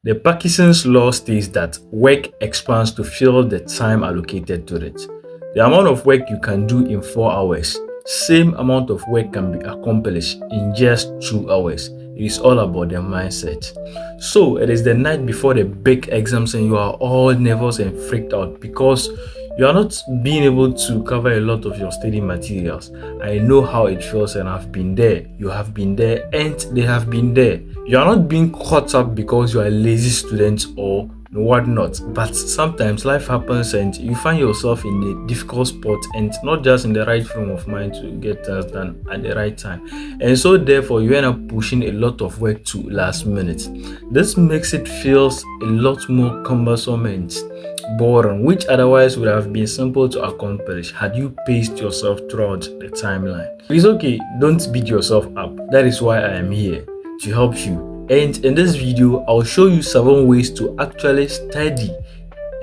The Parkinson's law states that work expands to fill the time allocated to it. The amount of work you can do in 4 hours, same amount of work can be accomplished in just 2 hours. It is all about the mindset. So it is the night before the big exams and you are all nervous and freaked out because you are not being able to cover a lot of your study materials. I know how it feels and I've been there. You have been there and they have been there. You are not being caught up because you are a lazy student or whatnot, but sometimes life happens and you find yourself in a difficult spot and not just in the right frame of mind to get things done at the right time. And so therefore you end up pushing a lot of work to last minute. This makes it feels a lot more cumbersome and boring, which otherwise would have been simple to accomplish had you paced yourself throughout the timeline. It's okay, don't beat yourself up. That is why I am here, to help you. And in this video, I'll show you 7 ways to actually study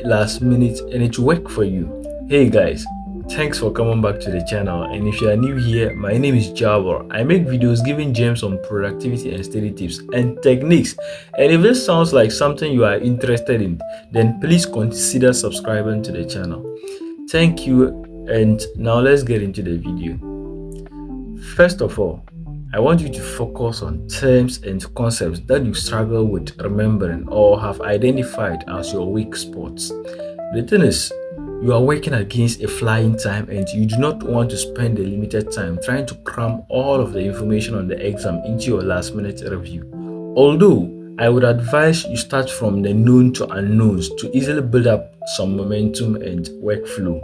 last minute and it will work for you. Hey guys, thanks for coming back to the channel, and if you are new here, my name is Jabor. I make videos giving gems on productivity and study tips and techniques, and if this sounds like something you are interested in, then please consider subscribing to the channel. Thank you, and now let's get into the video. First of all, I want you to focus on terms and concepts that you struggle with remembering or have identified as your weak spots. The thing is, you are working against a flying time and you do not want to spend the limited time trying to cram all of the information on the exam into your last minute review. Although, I would advise you start from the known to unknowns to easily build up some momentum and workflow.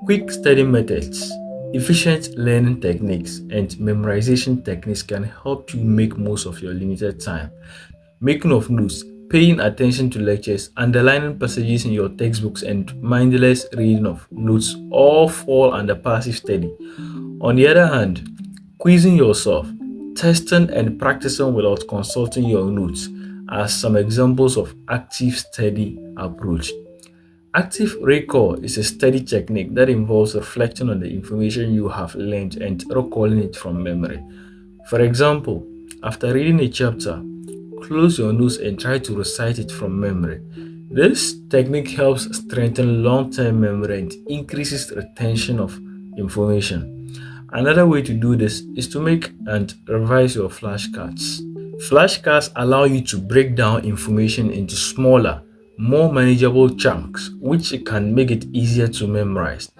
Quick study methods, efficient learning techniques, and memorization techniques can help you make most of your limited time. Making of notes, paying attention to lectures, underlining passages in your textbooks, and mindless reading of notes all fall under passive study. On the other hand, quizzing yourself, testing and practicing without consulting your notes are some examples of active study approach. Active recall is a study technique that involves reflecting on the information you have learned and recalling it from memory. For example, after reading a chapter, close your notes and try to recite it from memory. This technique helps strengthen long-term memory and increases retention of information. Another way to do this is to make and revise your flashcards. Flashcards allow you to break down information into smaller, more manageable chunks, which can make it easier to memorize.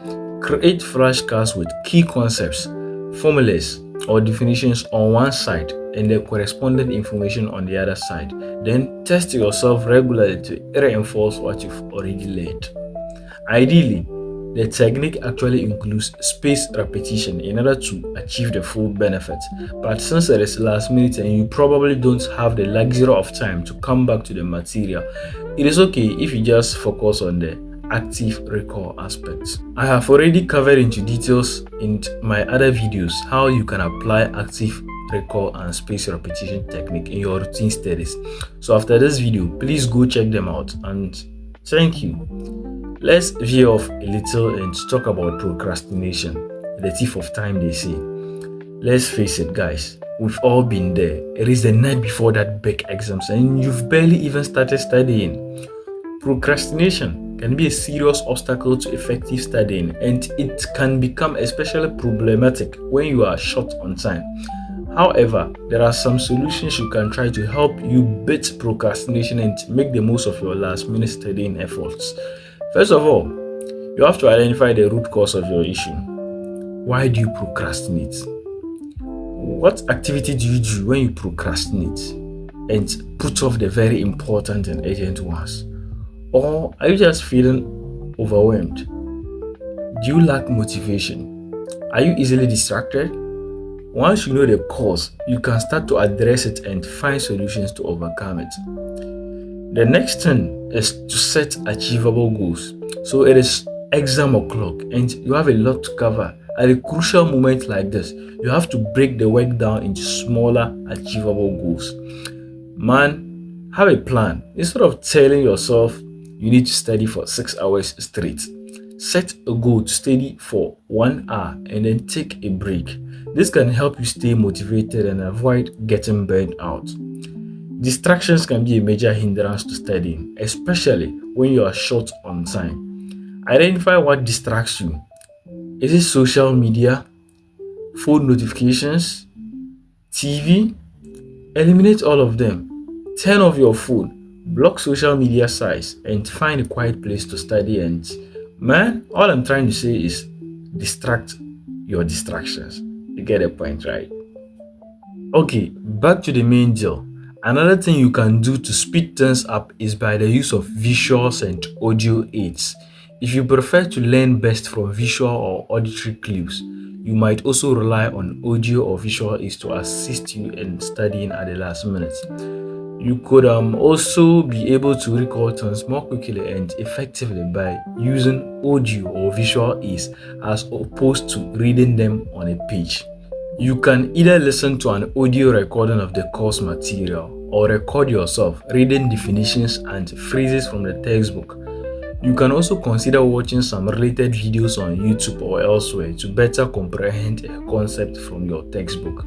Create flashcards with key concepts, formulas, or definitions on one side and the corresponding information on the other side. Then test yourself regularly to reinforce what you've already learned. Ideally, the technique actually includes spaced repetition in order to achieve the full benefit. But since it is last minute and you probably don't have the luxury of time to come back to the material, it is okay if you just focus on the active recall aspects. I have already covered into details in my other videos how you can apply active recall and spaced repetition technique in your routine studies. So after this video, please go check them out, and thank you. Let's veer off a little and talk about procrastination, the thief of time they say. Let's face it guys, we've all been there. It is the night before that big exams and you've barely even started studying. Procrastination can be a serious obstacle to effective studying, and it can become especially problematic when you are short on time. However, there are some solutions you can try to help you beat procrastination and make the most of your last minute studying efforts. First of all, you have to identify the root cause of your issue. Why do you procrastinate? What activity do you do when you procrastinate and put off the very important and urgent ones? Or are you just feeling overwhelmed? Do you lack motivation? Are you easily distracted? Once you know the cause, you can start to address it and find solutions to overcome it. The next thing is to set achievable goals. So it is exam o'clock and you have a lot to cover. At a crucial moment like this, you have to break the work down into smaller achievable goals. Man, have a plan. Instead of telling yourself you need to study for 6 hours straight, set a goal to study for 1 hour and then take a break. This can help you stay motivated and avoid getting burned out. Distractions can be a major hindrance to studying, especially when you are short on time. Identify what distracts you. Is it social media, phone notifications, TV? Eliminate all of them. Turn off your phone, block social media sites, and find a quiet place to study. And man, all I'm trying to say is distract your distractions. You get the point, right? Okay, back to the main deal. Another thing you can do to speed things up is by the use of visuals and audio aids. If you prefer to learn best from visual or auditory clues, you might also rely on audio or visual aids to assist you in studying at the last minute. You could also be able to recall things more quickly and effectively by using audio or visual aids as opposed to reading them on a page. You can either listen to an audio recording of the course material or record yourself reading definitions and phrases from the textbook. You can also consider watching some related videos on YouTube or elsewhere to better comprehend a concept from your textbook.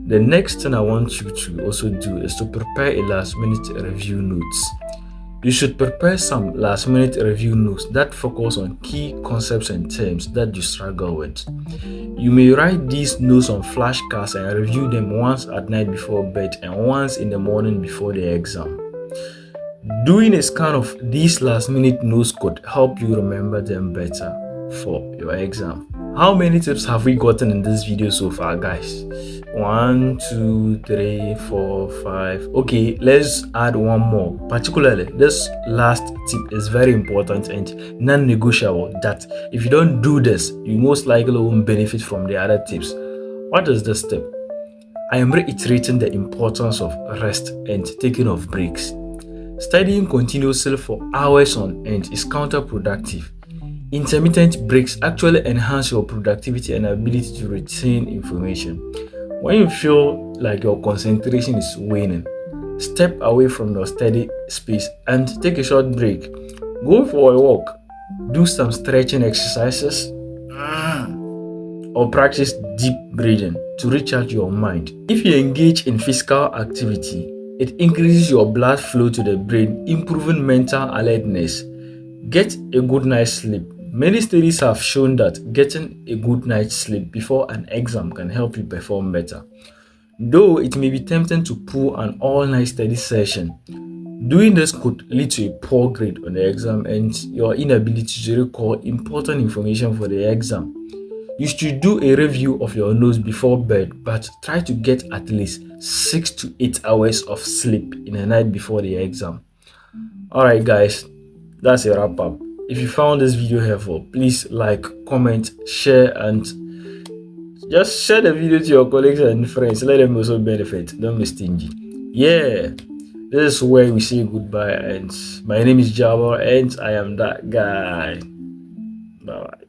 The next thing I want you to also do is to prepare a last minute review notes. You should prepare some last minute review notes that focus on key concepts and terms that you struggle with. You may write these notes on flashcards and review them once at night before bed and once in the morning before the exam. Doing a scan of these last minute notes could help you remember them better for your exam. How many tips have we gotten in this video so far, guys? 1, 2, 3, 4, 5. Okay, let's add one more. Particularly, this last tip is very important and non-negotiable that if you don't do this, you most likely won't benefit from the other tips. What is this tip? I am reiterating the importance of rest and taking of breaks. Studying continuously for hours on end is counterproductive. Intermittent breaks actually enhance your productivity and ability to retain information. When you feel like your concentration is waning, step away from your study space and take a short break. Go for a walk, do some stretching exercises, or practice deep breathing to recharge your mind. If you engage in physical activity, it increases your blood flow to the brain, improving mental alertness. Get a good night's sleep. Many studies have shown that getting a good night's sleep before an exam can help you perform better. Though it may be tempting to pull an all-night study session, doing this could lead to a poor grade on the exam and your inability to recall important information for the exam. You should do a review of your notes before bed, but try to get at least 6 to 8 hours of sleep in a night before the exam. Alright guys, that's a wrap up. If you found this video helpful, please like, comment, share, and just share the video to your colleagues and friends. Let them also benefit. Don't be stingy. Yeah, this is where we say goodbye. And my name is Jabba, and I am that guy. Bye bye.